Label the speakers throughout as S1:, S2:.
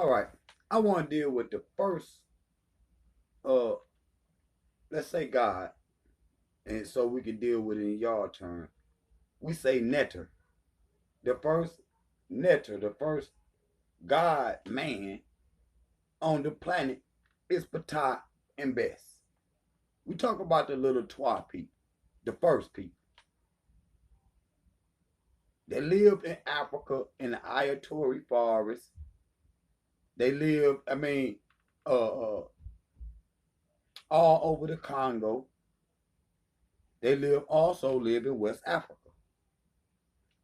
S1: All right. I want to deal with the first, uh, let's say God, and so we can deal with it in y'all term. We say netter. The first netter, the first God man on the planet is ptah and best. We talk about the little twa people, the first people. They lived in Africa in the Ayatori forest. They lived, all over the Congo. Also live in West Africa.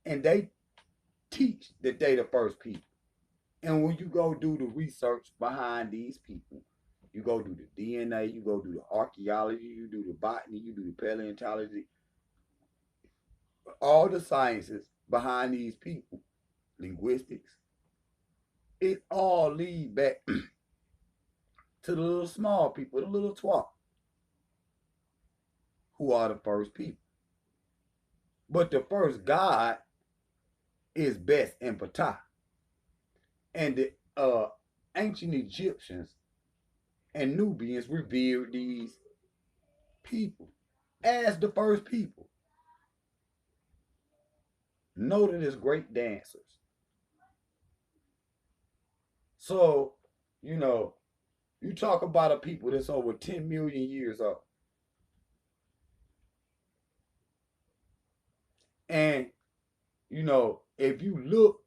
S1: And they teach that they the first people. And when you go do the research behind these people, you go do the DNA, you go do the archaeology, you do the botany, you do the paleontology, all the sciences behind these people, linguistics, it all lead back to the little small people, the little twat, who are the first people. But the first God is best in ptah. And the ancient Egyptians and Nubians revered these people as the first people, noted as great dancers. So, you know, you talk about a people that's over 10 million years old. And, if you look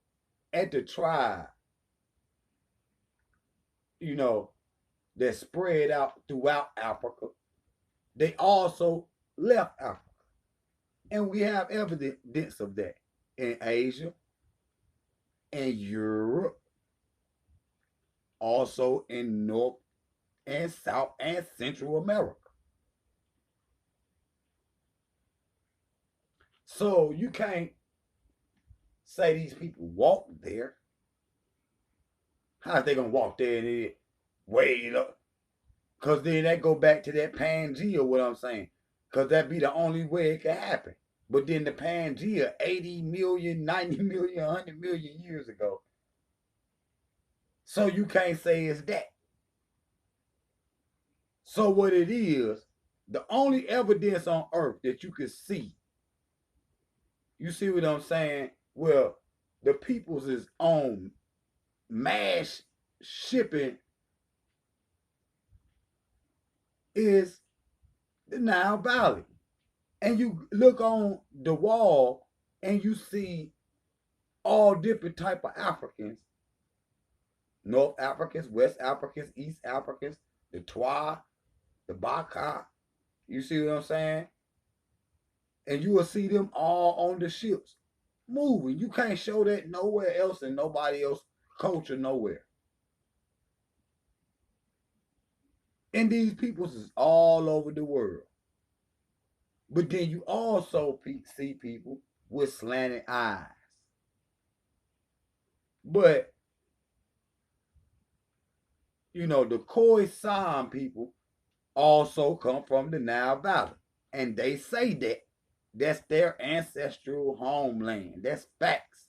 S1: at the tribe, you know, that spread out throughout Africa, they also left Africa. And we have evidence of that in Asia and Europe, also in North and South and Central America. So you can't say these people walk there. How's they gonna walk there and it wait up? Cause then that go back to that Pangea, what I'm saying. Cause that be the only way it can happen. But then the Pangea, 80 million, 90 million, 100 million years ago. So you can't say it's that. So what it is, the only evidence on earth that you can see, you see what I'm saying? Well, the people's is on mass shipping is the Nile Valley. And you look on the wall and you see all different type of Africans. North Africans, West Africans, East Africans, the Twa, the Baka. You see what I'm saying? And you will see them all on the ships moving. You can't show that nowhere else and nobody else culture nowhere. And these peoples is all over the world. But then you also see people with slanted eyes. But, the Khoisan people also come from the Nile Valley. And they say that that's their ancestral homeland. That's facts.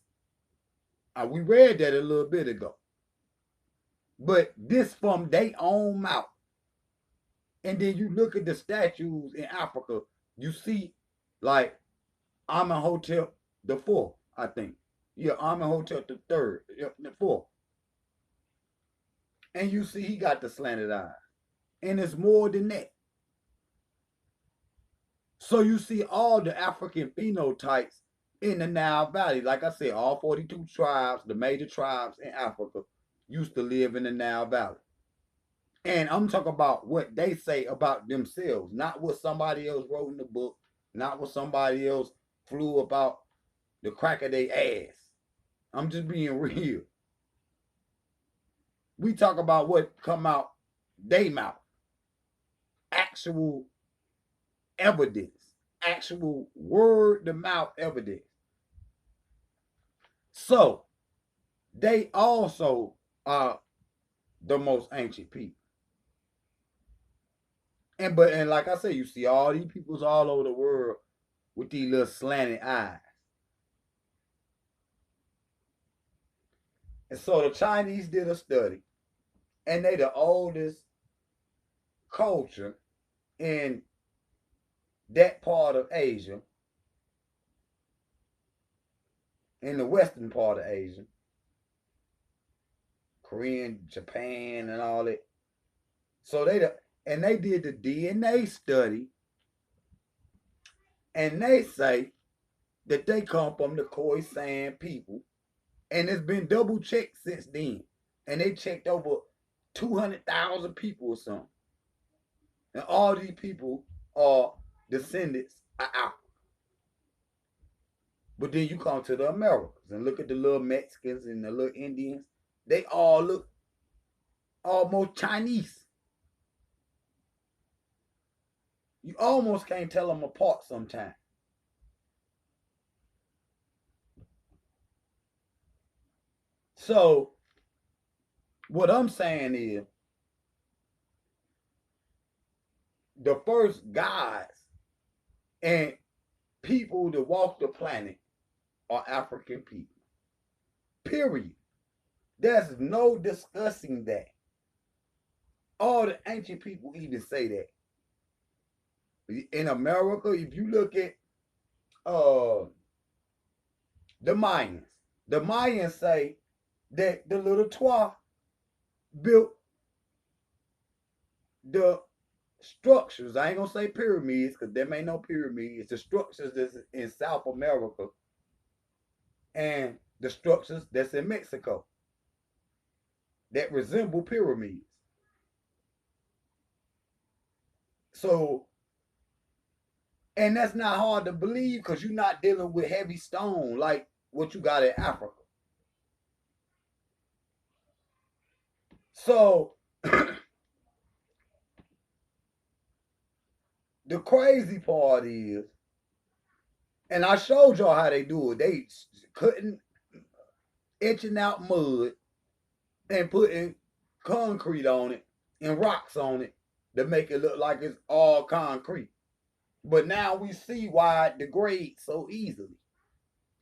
S1: We read that a little bit ago. But this from their own mouth. And then you look at the statues in Africa, you see like Amenhotep the fourth, I think. Yeah, Amenhotep the third, the fourth. And you see he got the slanted eye. And it's more than that. So you see all the African phenotypes in the Nile Valley. Like I said, all 42 tribes, the major tribes in Africa, used to live in the Nile Valley. And I'm talking about what they say about themselves, not what somebody else wrote in the book, not what somebody else flew about the crack of their ass. I'm just being real. We talk about what come out they mouth. Actual evidence. Actual word to mouth evidence. So they also are the most ancient people. And like I said, you see all these peoples all over the world with these little slanted eyes. And so the Chinese did a study, and they the oldest culture in that part of Asia, in the western part of Asia, Korean, Japan, and all that. So they did the DNA study, and they say that they come from the Khoisan people, and it's been double checked since then, and they checked over 200,000 people or something, and all these people are descendants of Africa. But then you come to the Americas and look at the little Mexicans and the little Indians. They all look almost Chinese. You almost can't tell them apart sometimes. So, what I'm saying is, the first gods and people that walk the planet are African people. Period. There's no discussing that. All the ancient people even say that. In America, if you look at the Mayans say that the little ptah built the structures. I ain't gonna say pyramids because there ain't no pyramids. The structures that's in South America and the structures that's in Mexico that resemble pyramids. So, and that's not hard to believe because you're not dealing with heavy stone like what you got in Africa. So, the crazy part is, and I showed y'all how they do it. They cutting, etching out mud and putting concrete on it and rocks on it to make it look like it's all concrete. But now we see why it degrades so easily.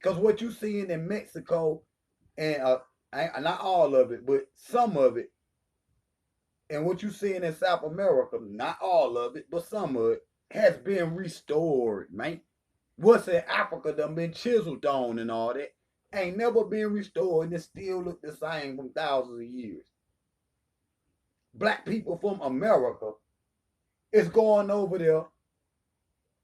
S1: Because what you seeing in Mexico, and not all of it, but some of it, and what you seeing in South America, not all of it, but some of it, has been restored, man. What's in Africa done been chiseled on and all that. Ain't never been restored and it still look the same from thousands of years. Black people from America is going over there,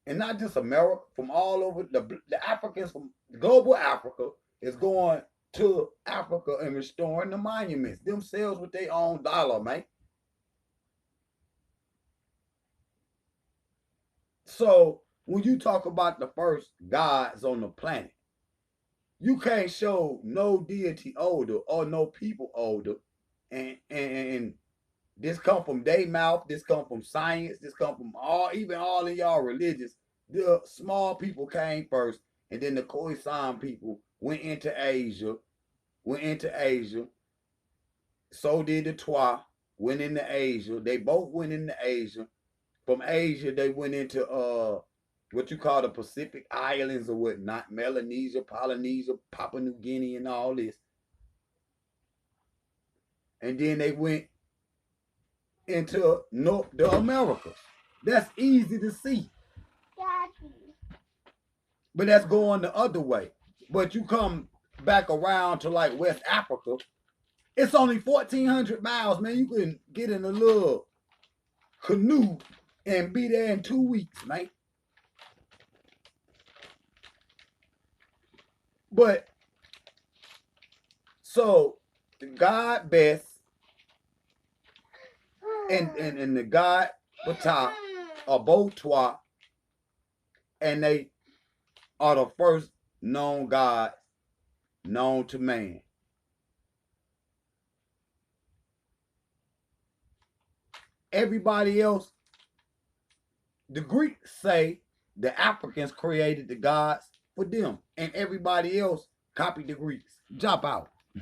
S1: and not just America, from all over the Africans from global Africa is going to Africa and restoring the monuments themselves with their own dollar, man. So when you talk about the first gods on the planet, you can't show no deity older or no people older, and this come from their mouth, this come from science, this come from even all of y'all religions. The small people came first, and then the Khoisan people went into Asia, So did the ptah, went into Asia. They both went into Asia. From Asia, they went into what you call the Pacific Islands or whatnot, Melanesia, Polynesia, Papua New Guinea, and all this. And then they went into the Americas. That's easy to see. Daddy. But that's going the other way. But you come back around to like West Africa, it's only 1,400 miles, man. You can get in a little canoe and be there in 2 weeks, man. But so the God Best and the God ptah are both ptah, and they are the first known gods known to man. Everybody else, the Greeks say the Africans created the gods for them, and everybody else copied the Greeks. Drop out.